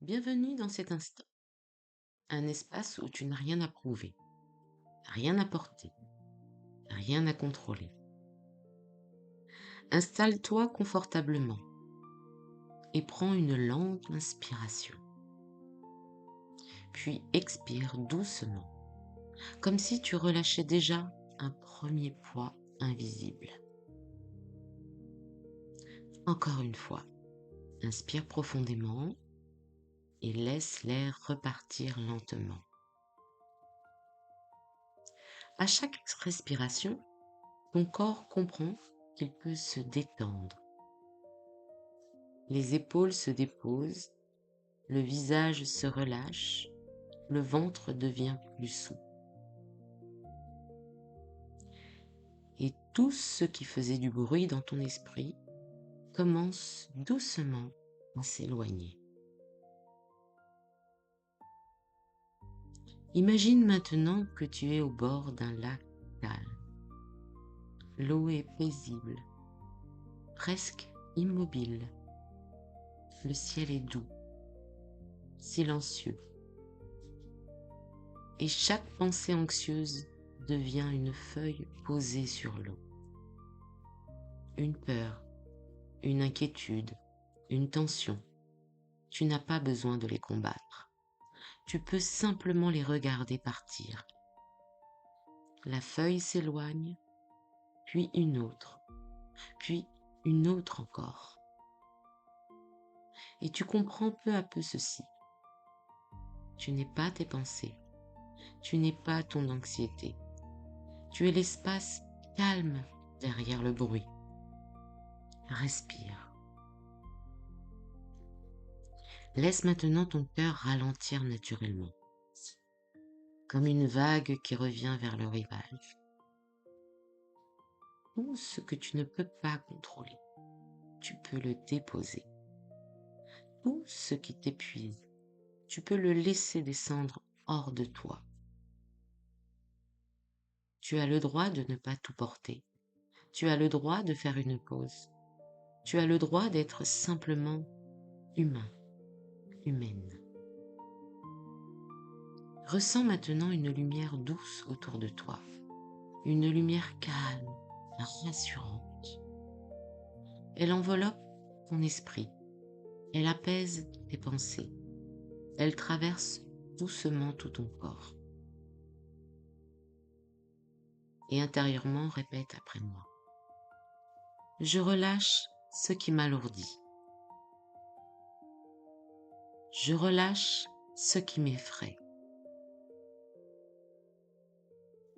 Bienvenue dans cet instant, un espace où tu n'as rien à prouver, rien à porter, rien à contrôler. Installe-toi confortablement et prends une lente inspiration. Puis expire doucement, comme si tu relâchais déjà un premier poids invisible. Encore une fois, inspire profondément et laisse l'air repartir lentement. À chaque respiration, ton corps comprend qu'il peut se détendre. Les épaules se déposent, le visage se relâche, le ventre devient plus souple. Et tout ce qui faisait du bruit dans ton esprit commence doucement à s'éloigner. Imagine maintenant que tu es au bord d'un lac calme. L'eau est paisible, presque immobile. Le ciel est doux, silencieux. Et chaque pensée anxieuse devient une feuille posée sur l'eau. Une peur, une inquiétude, une tension. Tu n'as pas besoin de les combattre. Tu peux simplement les regarder partir. La feuille s'éloigne, puis une autre encore. Et tu comprends peu à peu ceci. Tu n'es pas tes pensées, tu n'es pas ton anxiété. Tu es l'espace calme derrière le bruit. Respire. Laisse maintenant ton cœur ralentir naturellement, comme une vague qui revient vers le rivage. Tout ce que tu ne peux pas contrôler, tu peux le déposer. Tout ce qui t'épuise, tu peux le laisser descendre hors de toi. Tu as le droit de ne pas tout porter. Tu as le droit de faire une pause. Tu as le droit d'être simplement humain, humaine. Ressens maintenant une lumière douce autour de toi. Une lumière calme, rassurante. Elle enveloppe ton esprit. Elle apaise tes pensées. Elle traverse doucement tout ton corps. Et intérieurement, répète après moi. Je relâche ce qui m'alourdit. Je relâche ce qui m'effraie.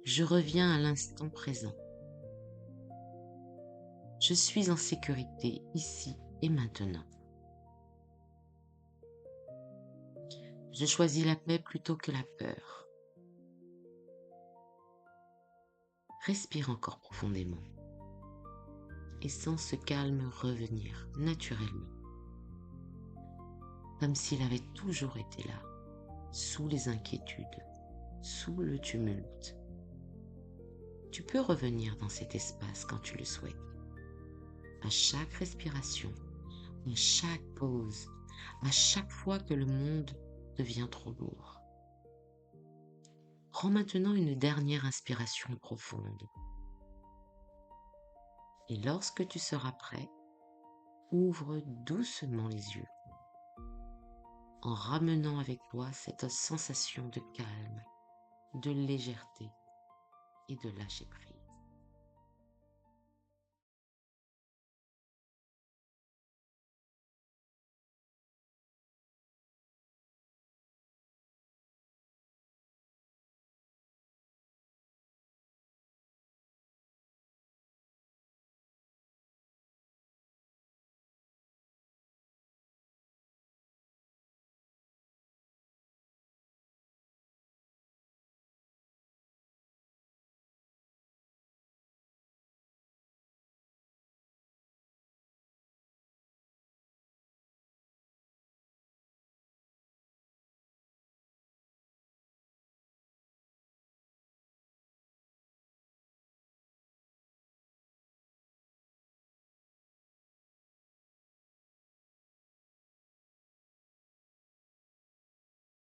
Je reviens à l'instant présent. Je suis en sécurité ici et maintenant. Je choisis la paix plutôt que la peur. Respire encore profondément et sens ce calme revenir naturellement, comme s'il avait toujours été là, sous les inquiétudes, sous le tumulte. Tu peux revenir dans cet espace quand tu le souhaites. À chaque respiration, à chaque pause, à chaque fois que le monde devient trop lourd. Prends maintenant une dernière inspiration profonde. Et lorsque tu seras prêt, ouvre doucement les yeux, en ramenant avec toi cette sensation de calme, de légèreté et de lâcher prise.